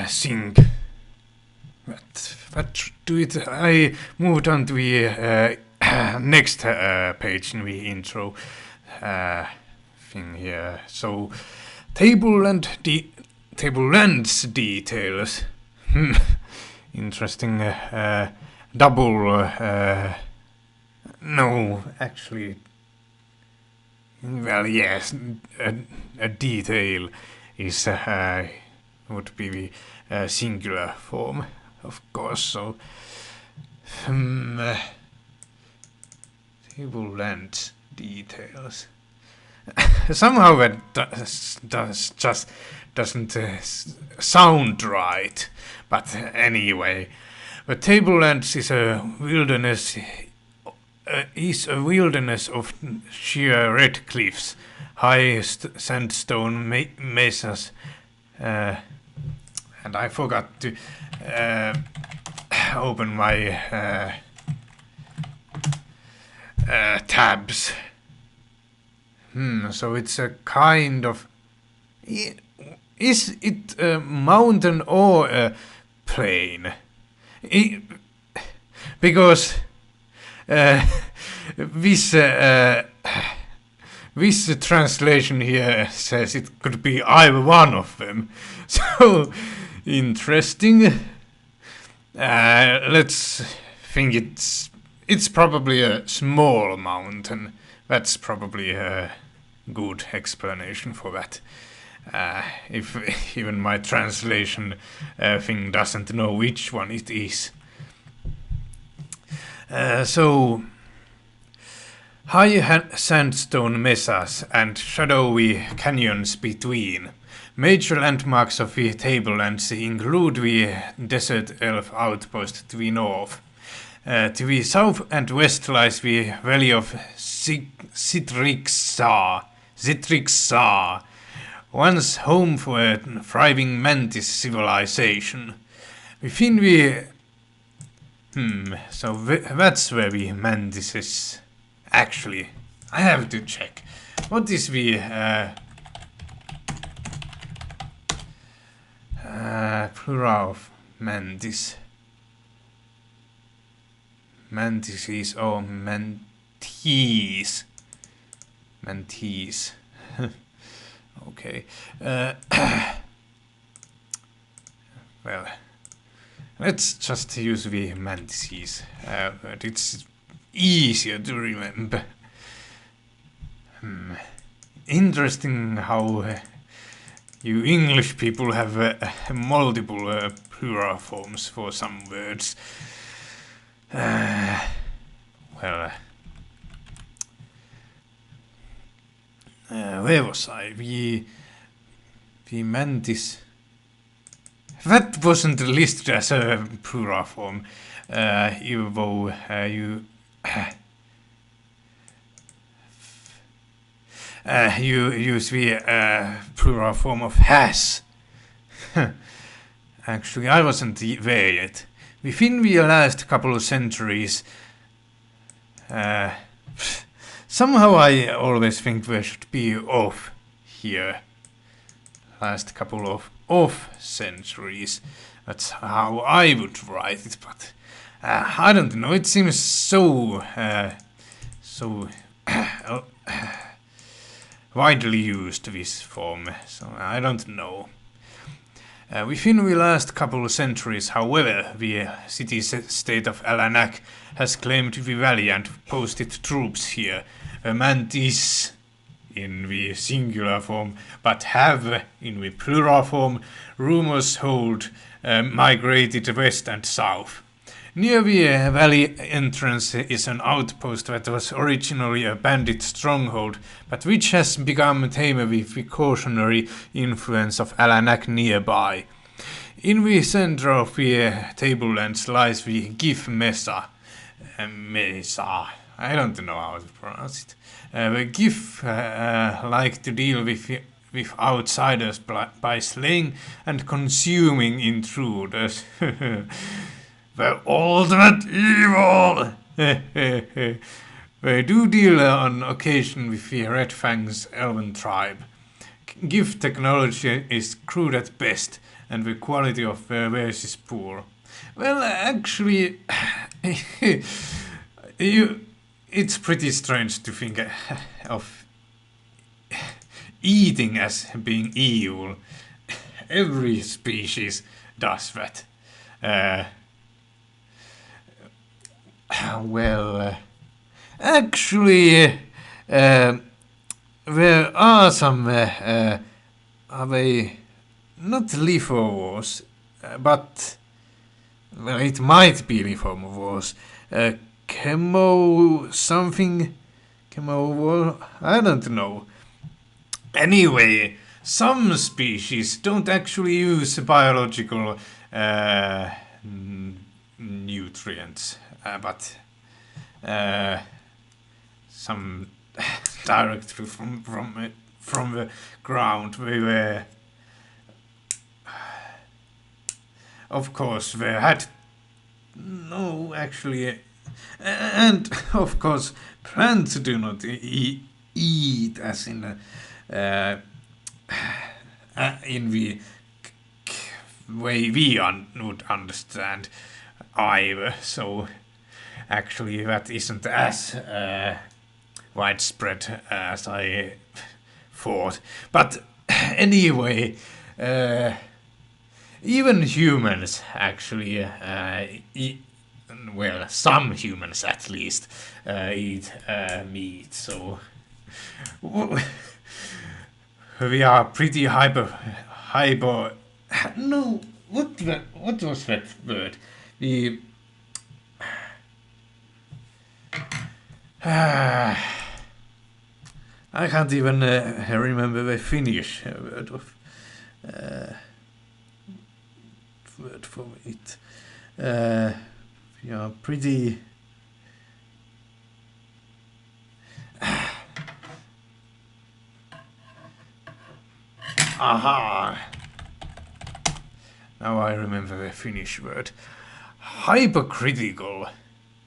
sing. But do it. I moved on to the next page in the intro thing here. So tablelands details. Interesting. Double. No, actually. Well, yes, a detail is would be the singular form, of course. So, tablelands details. Somehow that doesn't sound right. But anyway, the tablelands is a wilderness. Is a wilderness of sheer red cliffs, high sandstone mesas, and I forgot to open my tabs. So it's a kind of... Is it a mountain or a plain? Because... this translation here says it could be either one of them. So interesting. Let's think it's probably a small mountain. That's probably a good explanation for that. If even my translation thing doesn't know which one it is. So, high sandstone mesas and shadowy canyons between. Major landmarks of the tablelands include the Desert Elf outpost to the north. To the south and west lies the valley of Citrixar, once home for a thriving mantis civilization. Within the so that's where the mantis is. Actually, I have to check. What is the plural of mantis? Mantises or mantees? Mantees. Okay. Well. Let's just use the mantises, but it's easier to remember. Interesting how you English people have multiple plural forms for some words. Well, where was I? The mantis... That wasn't listed as a plural form, even though you use the plural form of has. Actually, I wasn't there yet. Within the last couple of centuries, somehow I always think there should be off here. Last couple of centuries. That's how I would write it, but I don't know. It seems so widely used, this form, so I don't know. Within the last couple of centuries, however, the city-state of Alanak has claimed the valley and posted troops here. The mantis in the singular form, but have in the plural form, rumors hold migrated west and south. Near the valley entrance is an outpost that was originally a bandit stronghold, but which has become tamer with the cautionary influence of Alanak nearby. In the center of the tablelands lies the Gif Mesa. I don't know how to pronounce it. The Gif like to deal with outsiders by slaying and consuming intruders. The ultimate evil! They do deal on occasion with the Red Fang's elven tribe. GIF technology is crude at best, and the quality of their wares is poor. Well, actually, it's pretty strange to think of eating as being evil. Every species does that. Well, actually, there are some, are they not lithowars, but well, it might be lithowars. Chemo something, chemo, I don't know. Anyway, some species don't actually use biological nutrients, but some directly from the ground. We were, of course, they had no actually, and of course, plants do not eat as in the way we would understand either. So actually, that isn't as widespread as I thought. But anyway, even humans actually well, some humans at least eat meat. So we are pretty hyper. No, what was that word? The I can't even remember the Finnish word of word for it. We are pretty. Aha! Now I remember the Finnish word. Hypocritical.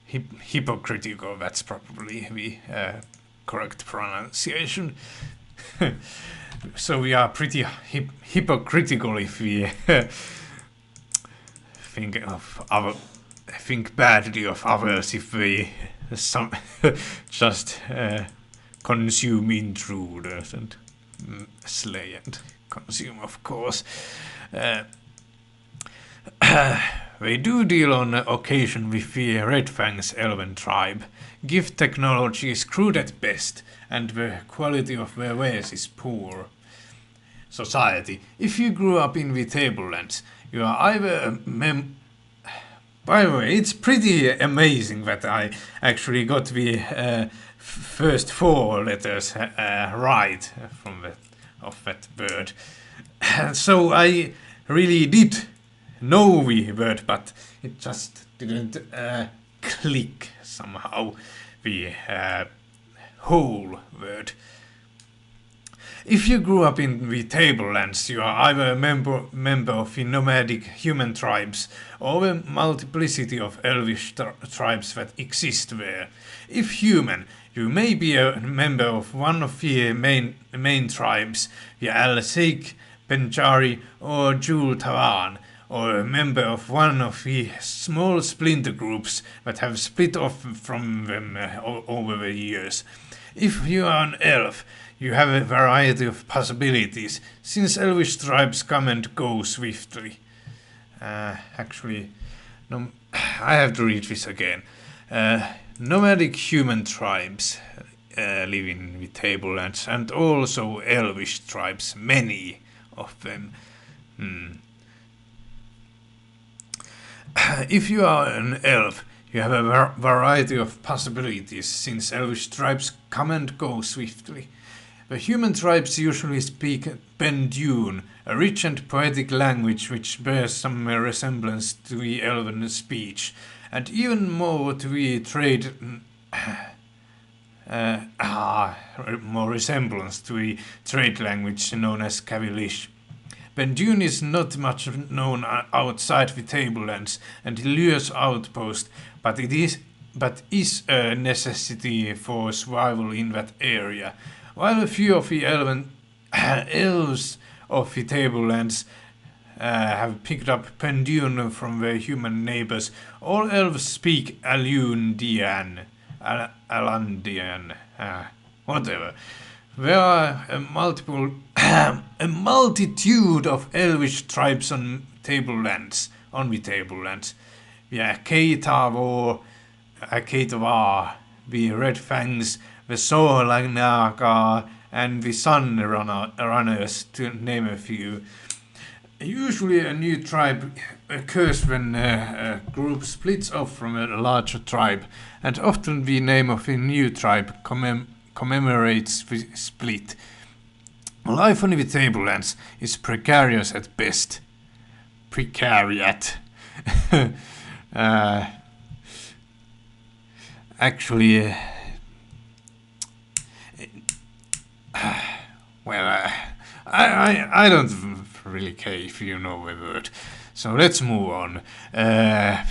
Hypocritical, that's probably the correct pronunciation. So we are pretty hypocritical if we think badly of others, if we just consume intruders and slay and consume, of course. They do deal on occasion with the Red Fang's elven tribe. GIF technology is crude at best, and the quality of their wares is poor. Society. If you grew up in the Tablelands, you are either a By the way, it's pretty amazing that I actually got the first 4 letters right of that word. So I really did know the word, but it just didn't click somehow, the whole word. If you grew up in the Tablelands, you are either a member of the nomadic human tribes or a multiplicity of elvish tribes that exist there. If human, you may be a member of one of the main tribes, the Al-Sheikh, Benjari or Jul Tavan, or a member of one of the small splinter groups that have split off from them over the years. If you are an elf, you have a variety of possibilities, since elvish tribes come and go swiftly. Actually, no, I have to read this again. Nomadic human tribes live in the Tablelands, and also elvish tribes, many of them. If you are an elf, you have a variety of possibilities, since elvish tribes come and go swiftly. The human tribes usually speak Bendune, a rich and poetic language which bears some resemblance to the elven speech, and even more to the more resemblance to the trade language known as Kavilish. Bendune is not much known outside the Tablelands and Illyria's outpost, but is a necessity for survival in that area. While a few of the elven elves of the tablelands have picked up Pendune from their human neighbors. All elves speak Alundian, Alandian, whatever. There are a multitude of elvish tribes on the tablelands. The Akatavar, the Red Fangs, the Sorlagnaga, and the Sun Runners, to name a few. Usually a new tribe occurs when a group splits off from a larger tribe, and often the name of the new tribe commemorates the split. Life on the tablelands is precarious at best. Precariat. Actually, well, I don't really care if you know the word. So let's move on. Where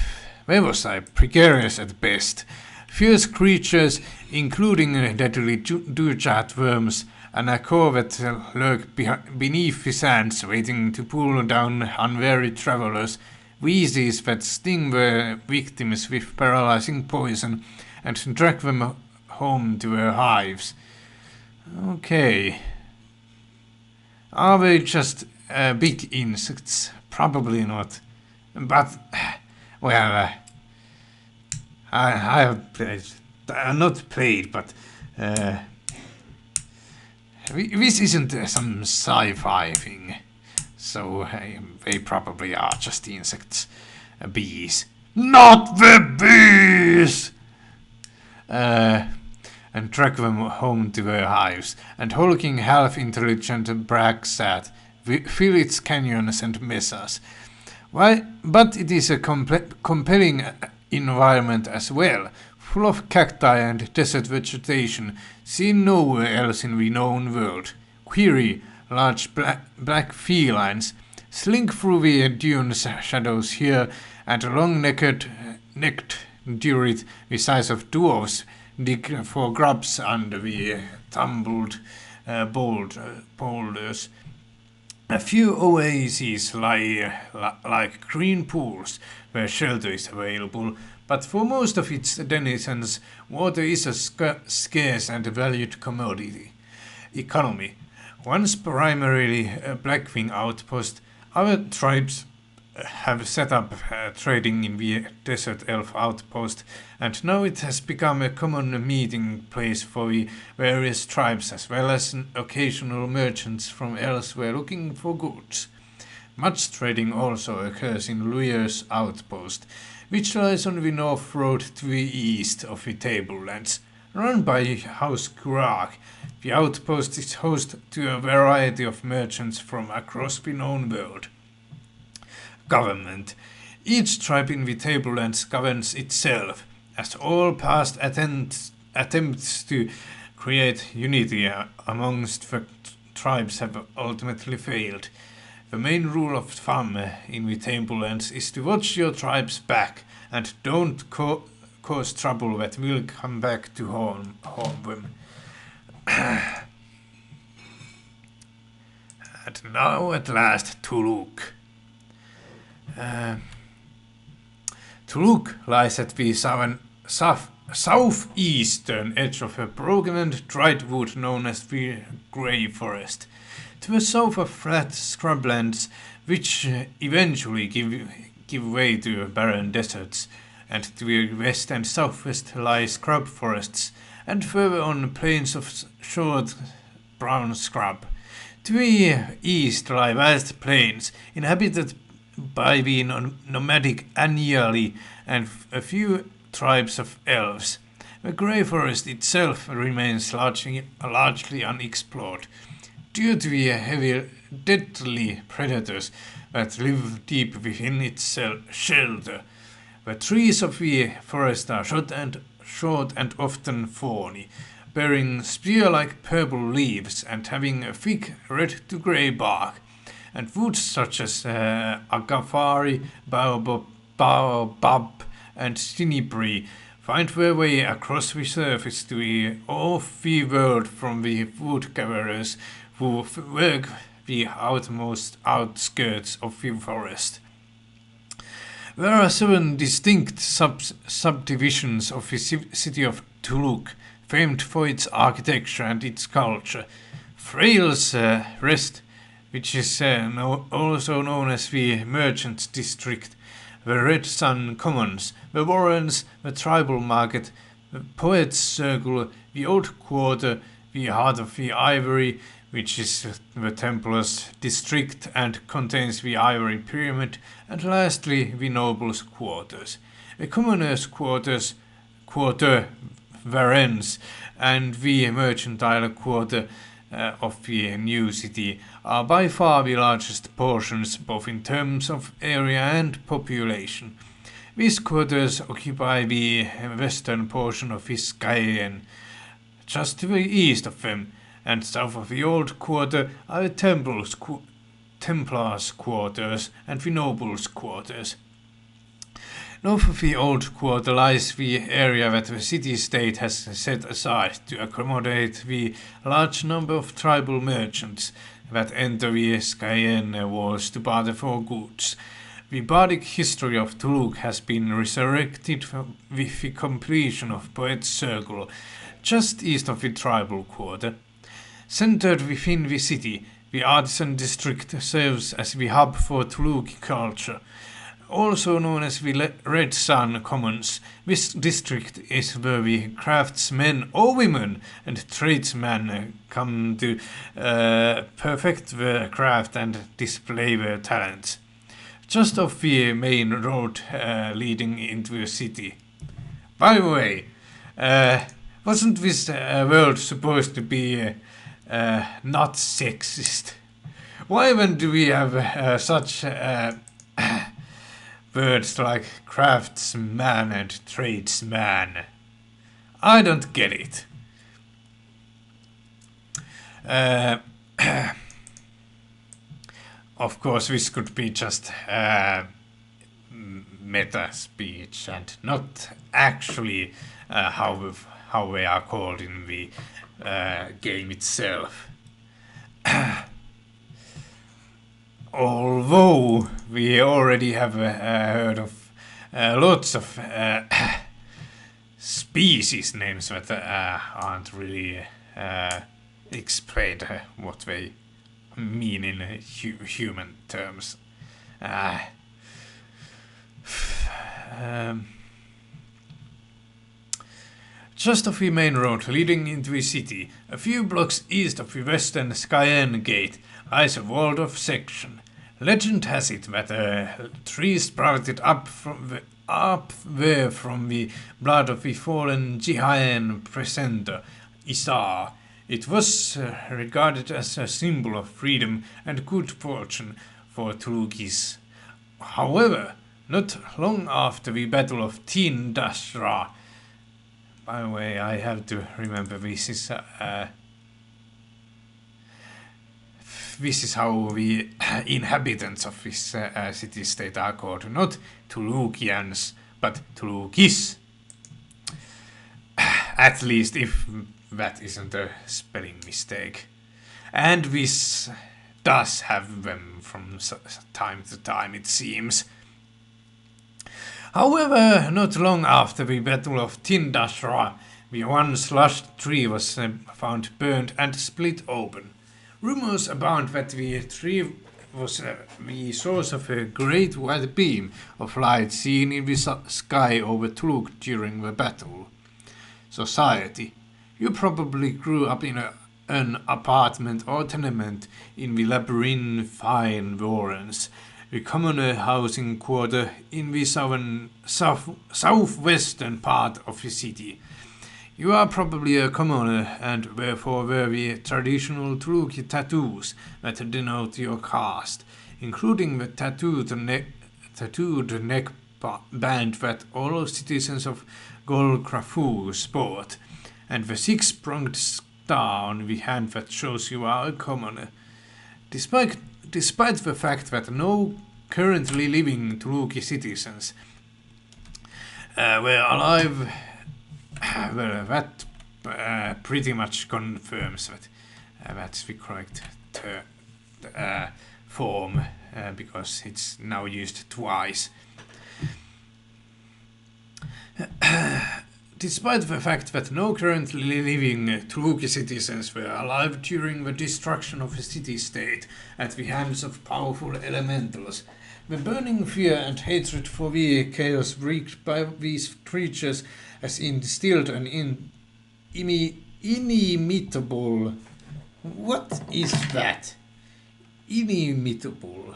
was I? Precarious at best. Fierce creatures, including deadly Dujat worms, and a corvette lurk beneath the sands, waiting to pull down unwary travelers. Wheezes that sting their victims with paralyzing poison and drag them home to their hives. Okay. Are they just big insects? Probably not. But, well, I have played. Not played, but this isn't some sci-fi thing. So they probably are just insects. Bees. Not the bees! And drag them home to their hives. And hulking half-intelligent Bragsat fill its canyons and mesas. Why? But it is a compelling environment as well, full of cacti and desert vegetation, seen nowhere else in the known world. Query, large black felines slink through the dune shadows here, and long-necked durit the size of dwarfs dig for grubs under the tumbled boulders. A few oases lie like green pools where shelter is available, but for most of its denizens, water is a scarce and valued economy. Once primarily a Blackwing outpost, other tribes have set up trading in the Desert Elf outpost, and now it has become a common meeting place for the various tribes as well as occasional merchants from elsewhere looking for goods. Much trading also occurs in Luyer's outpost, which lies on the north road to the east of the tablelands. Run by House Kurak, the outpost is host to a variety of merchants from across the known world. Government. Each tribe in the tablelands governs itself, as all past attempts to create unity amongst the tribes have ultimately failed. The main rule of thumb in the tablelands is to watch your tribe's back and don't cause trouble that will come back to haunt them. And now at last Tuluk. Tuluk lies at the southeastern edge of a broken and dried wood known as the Grey Forest. To the south of flat scrublands, which eventually give way to barren deserts, and to the west and southwest lie scrub forests, and further on plains of short brown scrub. To the east lie vast plains, inhabited by the nomadic Anyali and a few tribes of elves. The Grey Forest itself remains largely unexplored, due to the heavy, deadly predators that live deep within its shelter. The trees of the forest are short and often thorny, bearing spear-like purple leaves and having a thick red to grey bark, and woods such as agafari, baobab, and stinibri find their way across the surface to the off the world from the wood gatherers who work the outermost outskirts of the forest. There are 7 distinct subdivisions of the city of Tuluk, famed for its architecture and its culture. Frail's Rest, which is also known as the Merchant District, the Red Sun Commons, the Warrens, the Tribal Market, the Poets' Circle, the Old Quarter, the Heart of the Ivory, which is the Templars' district and contains the Ivory Pyramid, and lastly the Nobles' Quarters. The Commoners' Quarter, Varens, and the Mercantile Quarter of the new city are by far the largest portions, both in terms of area and population. These quarters occupy the western portion of Iskaien. Just to the east of them and south of the Old Quarter are the Templars' Quarters and the Nobles' Quarters. North of the Old Quarter lies the area that the city-state has set aside to accommodate the large number of tribal merchants that enter the Iskaien walls to barter for goods. The bardic history of Tuluk has been resurrected with the completion of Poet's Circle, just east of the tribal quarter. Centered within the city, the artisan district serves as the hub for Tuluki culture. Also known as the Red Sun Commons, this district is where the craftsmen or women and tradesmen come to perfect their craft and display their talents. Just off the main road leading into the city. By the way, wasn't this world supposed to be not sexist? Why then do we have such words like craftsman and tradesman? I don't get it. Of course, this could be just meta speech and not actually how they are called in the game itself. Although we already have heard of lots of species names that aren't really explained what they mean in human terms. Just off the main road leading into the city, a few blocks east of the western Skyen Gate, lies a walled-off section. Legend has it that a tree sprouted up there from the blood of the fallen Jihaen presenter, Isar. It was regarded as a symbol of freedom and good fortune for Tulukis. However, not long after the Battle of Tin Dashra, by the way, I have to remember this is how the inhabitants of this city-state are called, not Tulukians, but Tulukis. At least if that isn't a spelling mistake. And this does have them from time to time, it seems. However, not long after the Battle of Tindashra, the once lush tree was found burned and split open. Rumors abound that the tree was the source of a great white beam of light seen in the sky over Tuluk during the battle. Society. You probably grew up in an apartment or tenement in the labyrinthine Warrens, the commoner housing quarter in the southwestern part of the city. You are probably a commoner and therefore wear the traditional Tuluki tattoos that denote your caste, including the tattooed neck band that all citizens of Golkrafu sport, and the six-pronged star on the hand that shows you are a commoner. Despite the fact that no currently living Tuluki citizens were alive, well, that pretty much confirms that That's the correct form, because it's now used twice. Despite the fact that no currently living Tuluki citizens were alive during the destruction of the city-state at the hands of powerful elementals, the burning fear and hatred for the chaos wreaked by these creatures has instilled an inimitable... What is that? Inimitable.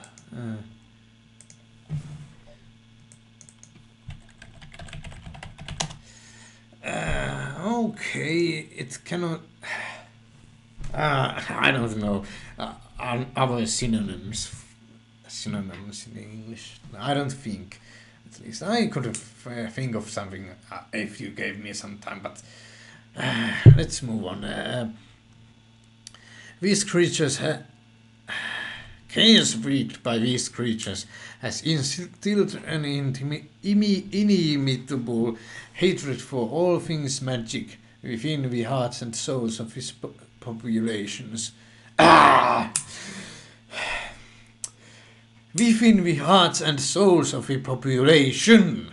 Okay, it cannot... I don't know. Other synonyms in English. I don't think. At least I could think of something if you gave me some time, but let's move on. These creatures... chaos wreaked by these creatures has instilled an inimitable hatred for all things magic within the hearts and souls of his populations. Within the hearts and souls of the population.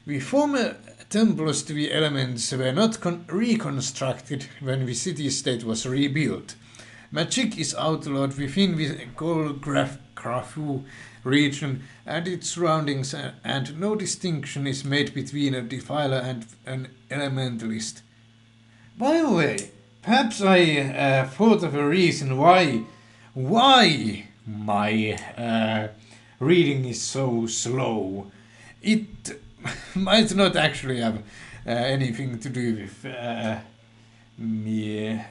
The former temples to the elements were not reconstructed when the city-state was rebuilt. Magic is outlawed within the Golgrafu region and its surroundings, and no distinction is made between a defiler and an elementalist. By the way, perhaps I thought of a reason why my reading is so slow. It might not actually have anything to do with me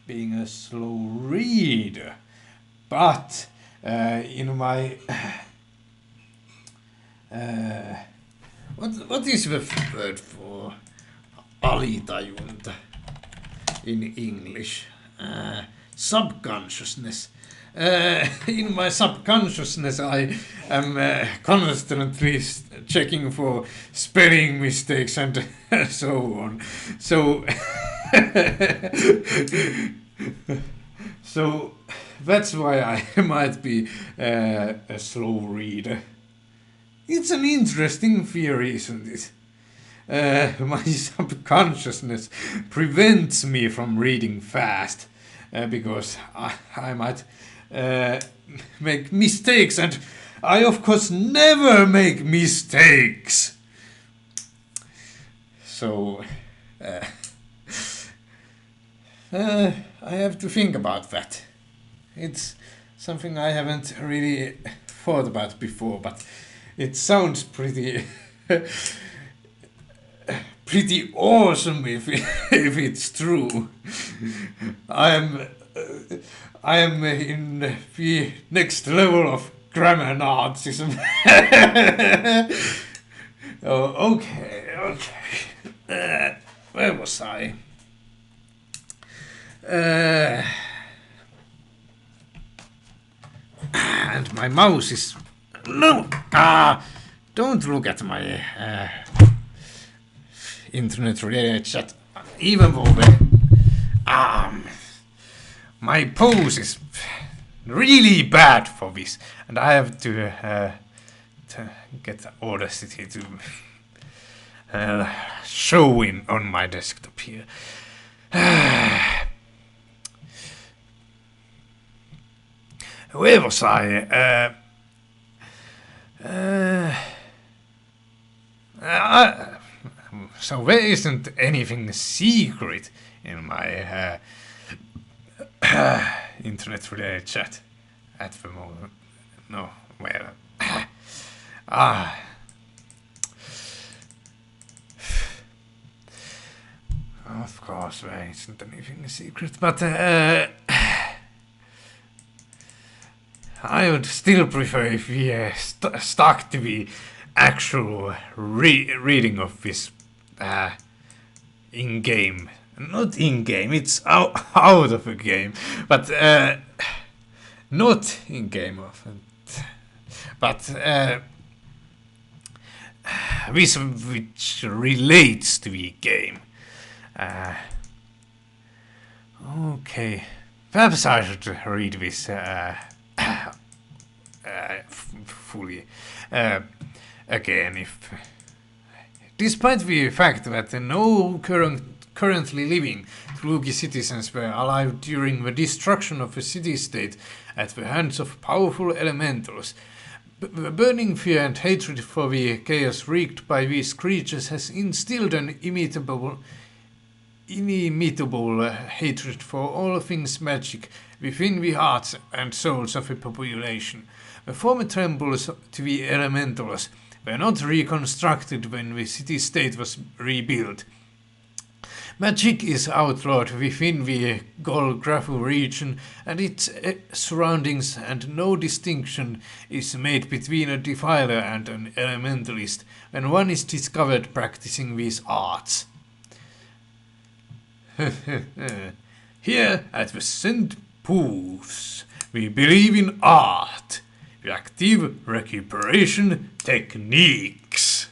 being a slow reader, but in my what is the word for alitajunta in English? Subconsciousness. In my subconsciousness, I am constantly checking for spelling mistakes and so on. So. So that's why I might be a slow reader. It's an interesting theory, isn't it? My subconsciousness prevents me from reading fast because I might make mistakes, and I of course never make mistakes. So I have to think about that. It's something I haven't really thought about before, but it sounds pretty pretty awesome if it's true. I am in the next level of grammar Nazism. Oh, okay. Where was I? And my mouse is... No! Don't look at my internet-related chat. Even though my pose is really bad for this, and I have to get Audacity to show on my desktop here. Where was I? So there isn't anything secret in my internet-related chat at the moment. No, well, of course there isn't anything secret, but I would still prefer if we stuck to the actual reading of this in-game. Not in-game, it's out of a game, but not in-game often. But this which relates to the game. Okay, perhaps I should read this fully again. If, despite the fact that no currently living Tlugi citizens were alive during the destruction of the city-state at the hands of powerful elementals, the burning fear and hatred for the chaos wreaked by these creatures has instilled an inimitable hatred for all things magic within the hearts and souls of the population. The former temples to the elementals were not reconstructed when the city-state was rebuilt. Magic is outlawed within the Golgrafu region and its surroundings, and no distinction is made between a defiler and an elementalist when one is discovered practicing these arts. Here at the St. Poofs, we believe in art, active recuperation techniques.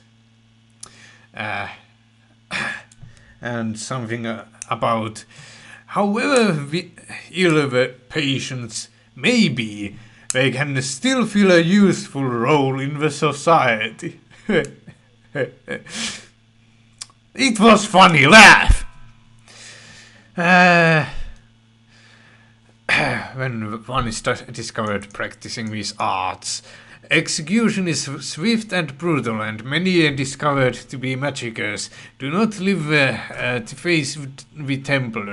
And something about however ill the patients may be, they can still fill a useful role in the society. It was funny laugh. When one is discovered practicing these arts, execution is swift and brutal, and many discovered to be magicians do not live to face the temple.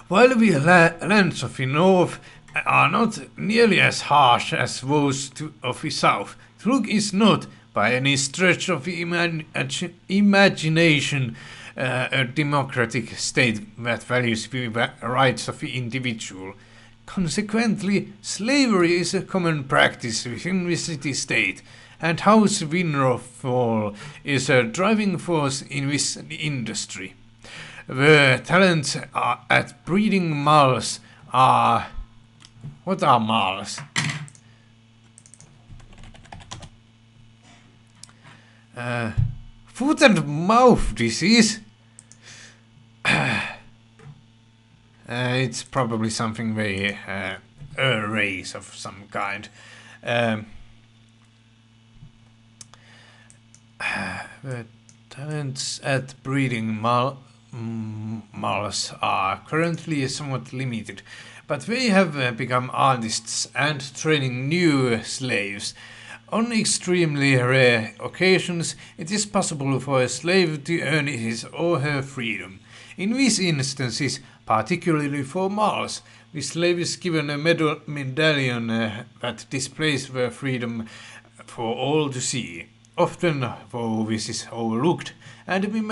While the lands of the north are not nearly as harsh as those of the south, Thlug is not, by any stretch of the imagination, a democratic state that values the rights of the individual. Consequently, slavery is a common practice within the city-state, and House Winrofall is a driving force in this industry. The talents at breeding mals are... What are mals? Foot and mouth disease? It's probably something very a race of some kind. The talents at breeding mals are currently somewhat limited, but they have become artists and training new slaves. On extremely rare occasions, it is possible for a slave to earn his or her freedom. In these instances, particularly for males, the slave is given a medallion that displays their freedom for all to see. Often, though, this is overlooked, and the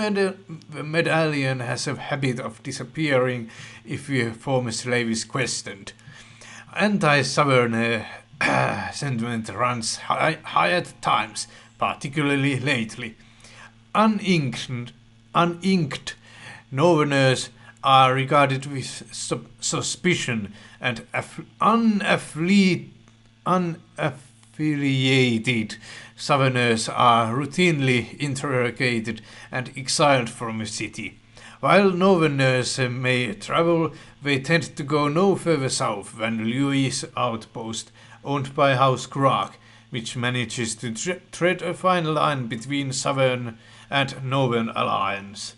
medallion has a habit of disappearing if the former slave is questioned. Anti-sovereign sentiment runs high at times, particularly lately. Uninked Northerners are regarded with suspicion, and unaffiliated Southerners are routinely interrogated and exiled from the city. While Northerners may travel, they tend to go no further south than Louis' outpost, owned by House Krag, which manages to tread a fine line between Southern and Northern alliance.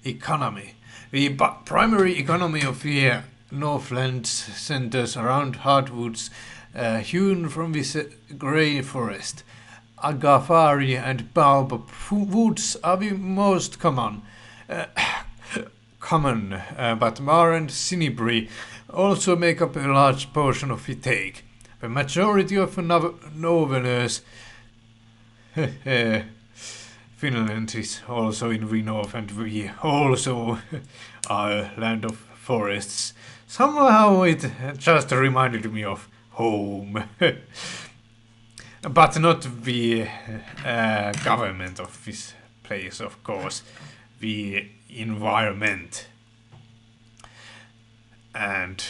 Economy. The primary economy of the Northlands centers around hardwoods hewn from this grey forest. Agafari and baobab woods are the most common. But Mar and Sinibri also make up a large portion of the take. The majority of Northerners... Finland is also in the north, and we also are a land of forests. Somehow it just reminded me of home. But not the government of this place, of course. The environment. And,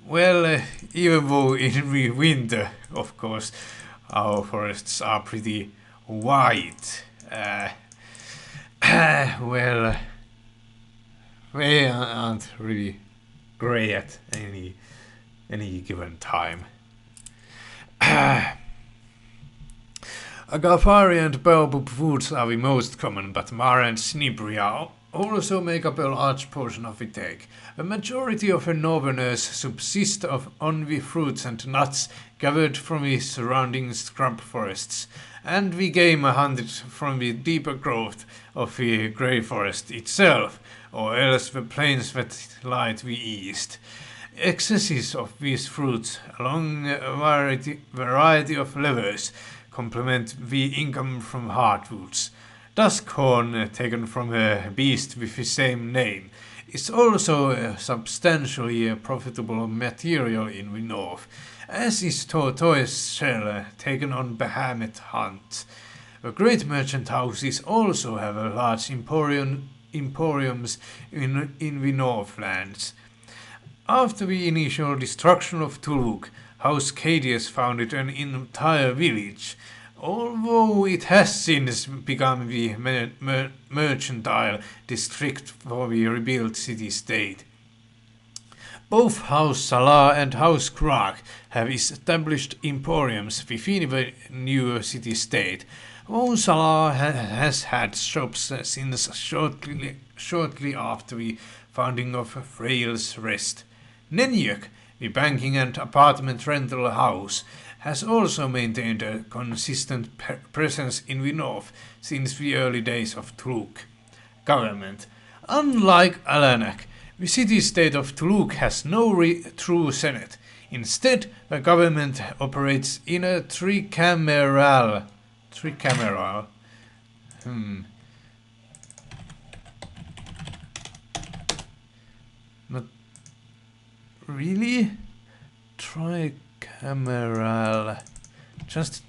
well, even though in the winter, of course, our forests are pretty white Uh, well, they aren't really grey at any given time. Agafari and baobab woods are the most common, but Mara and Snibria also make up a large portion of the take. The majority of the northerners subsist on the fruits and nuts gathered from the surrounding scrub forests, and the game hunted from the deeper growth of the grey forest itself, or else the plains that lie to the east. Excesses of these fruits along a variety of levels complement the income from hardwoods. Duskhorn, taken from a beast with the same name, is also a substantially profitable material in the north, as is tortoise shell, taken on Bahamut hunt. The great merchant houses also have a large emporiums in the northlands. After the initial destruction of Tuluk, House Cadius founded an entire village, although it has since become the mercantile district for the rebuilt city-state. Both House Salah and House Krag have established emporiums within the new city-state, though Salah has had shops since shortly after the founding of Frail's Rest. Nenyuk, the banking and apartment rental house, has also maintained a consistent presence in the north since the early days of Tuluk. Government. Unlike Alanak, the city-state of Tuluk has no true senate. Instead, the government operates in a tricameral. Not really? Tricameral.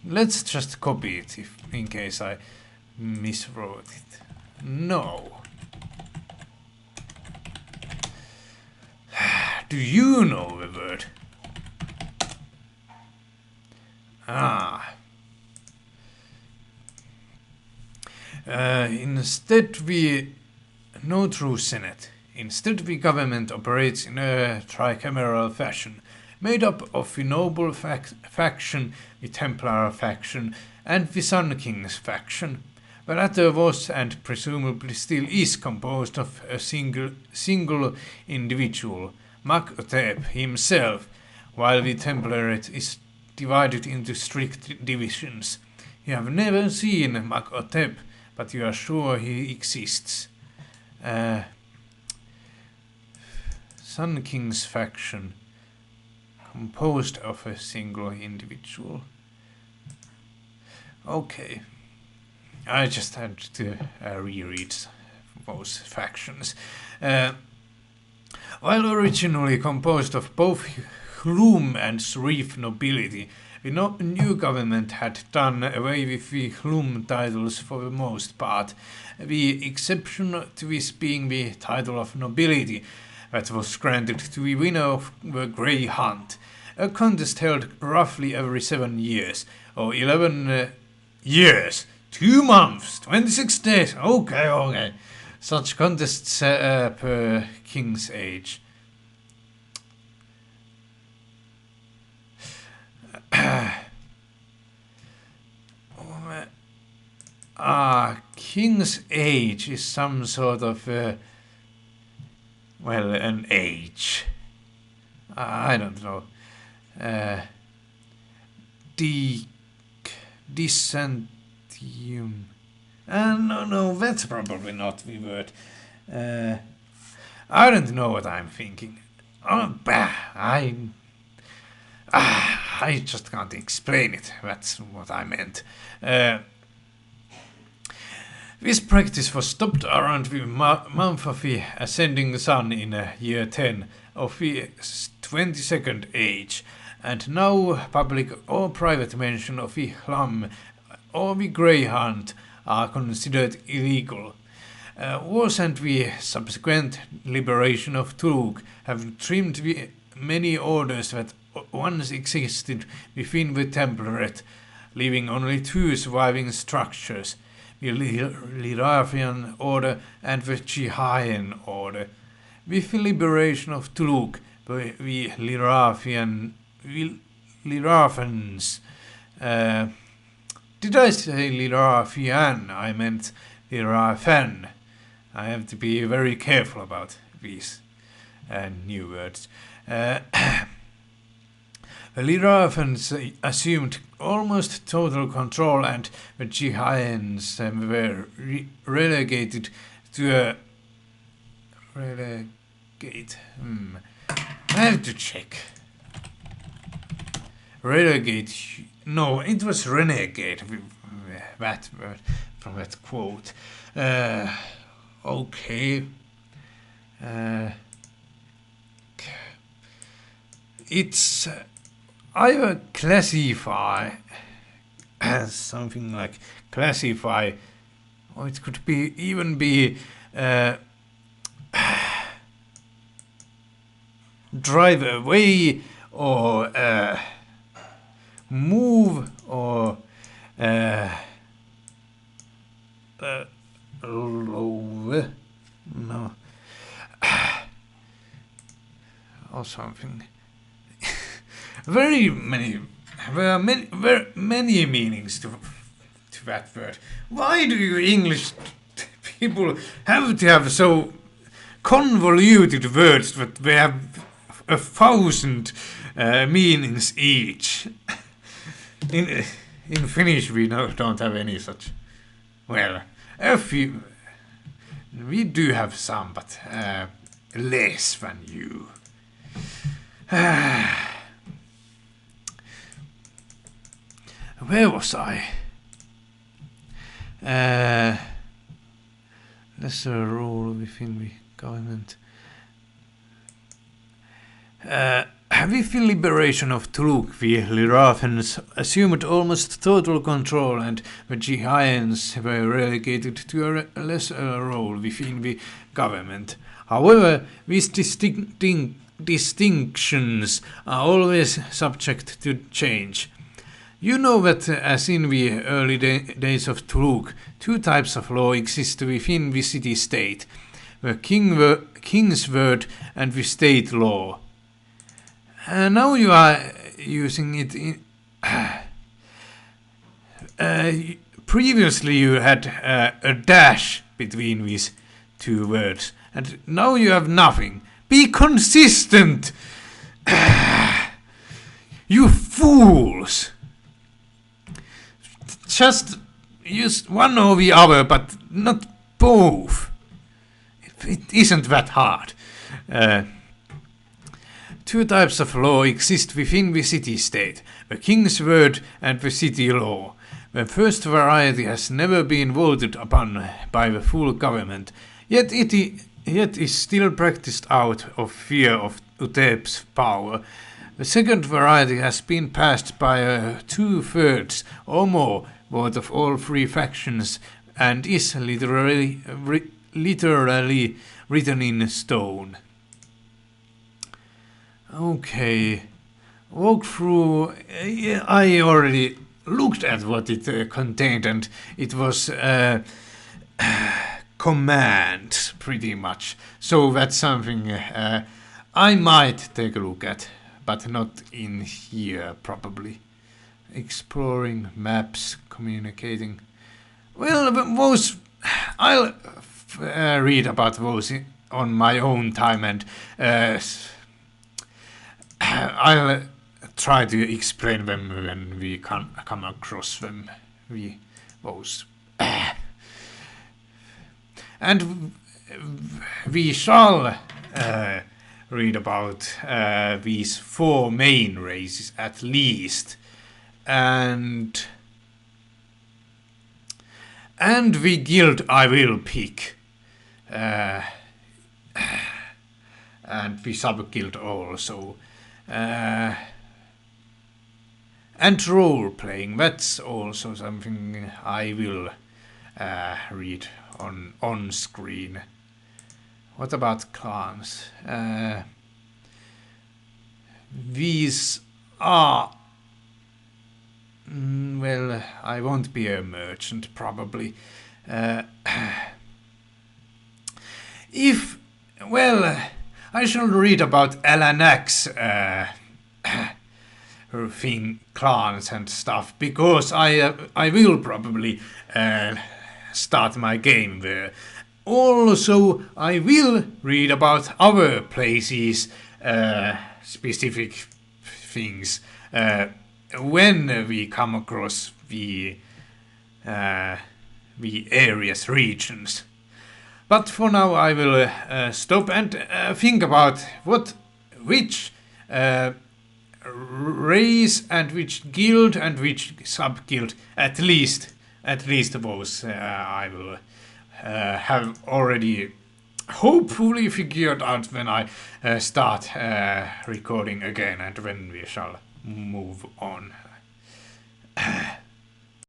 Let's just copy it in case I miswrote it. No. Do you know the word? No true senate. Instead, the government operates in a tricameral fashion, made up of the noble faction, the Templar faction, and the Sun King's faction. The latter was, and presumably still is, composed of a single individual, Makotep himself, while the Template is divided into strict divisions. You have never seen Makotep, but you are sure he exists. Sun King's faction, composed of a single individual. Okay. I just had to reread those factions. While originally composed of both Hlum and Srif nobility, the new government had done away with the Hlum titles for the most part, the exception to this being the title of nobility that was granted to the winner of the Grey Hunt, a contest held roughly every 7 years, or 11 years. 2 months, 26 days, okay. Such contests per king's age. King's age is some sort of, an age. I don't know. Decentium. No, that's probably not the word. I don't know what I'm thinking. I just can't explain it. That's what I meant. This practice was stopped around the month of the ascending sun in year 10 of the 22nd age, and now public or private mention of the Hlum or the Grey Hunt are considered illegal. Wars and the subsequent liberation of Tuluk have trimmed the many orders that once existed within the Template, leaving only 2 surviving structures. the Lirafian Order and the Chihayan Order. With the liberation of Tuluk, the Lirafans, did I say Lirafian? I meant Lirafan. I have to be very careful about these new words. The Lirafans assumed almost total control, and the Jihayans were relegated to a relegate. I have to check. Relegate. No, it was renegade. That word from that quote. Okay. It's either classify as something like classify, or it could be even be drive away, or move, or no, or something. There are many meanings to that word. Why do you English people have to have so convoluted words that they have 1,000 meanings each? In Finnish we don't have any such. Well, a few. We do have some, but less than you. Where was I? Lesser role within the government. With the liberation of Tuluk, the Lirafans assumed almost total control, and the Jihayans were relegated to a lesser role within the government. However, these distinctions are always subject to change. You know that, as in the early days of Tuluk, two types of law exist within the city-state: the king's word and the state law. Now you are using it in... previously you had a dash between these two words, and now you have nothing. Be consistent! You fools! Just use one or the other, but not both. It isn't that hard. Two types of law exist within the city-state: the king's word and the city law. The first variety has never been voted upon by the full government, yet is still practiced out of fear of Utep's power. The second variety has been passed by 2/3 or more vote of all three factions, and is literally written in stone. Okay, walk through. I already looked at what it contained, and it was commands pretty much. So that's something I might take a look at, but not in here probably. Exploring maps, communicating. Well, those I'll read about those on my own time, and I'll try to explain them when we come across them. Those. And we shall read about these 4 main races at least, and the guild I will pick, and the sub-guild also, and role-playing, that's also something I will read on screen. What about clans? These are... well, I won't be a merchant probably. Uh, if, well, I shall read about Alanak's thing, clans and stuff, because I will probably start my game there. Also, I will read about other places, specific things, when we come across the areas, regions. But for now, I will stop and think about which race and which guild and which sub-guild, at least those I will have already hopefully figured out when I start recording again and when we shall move on.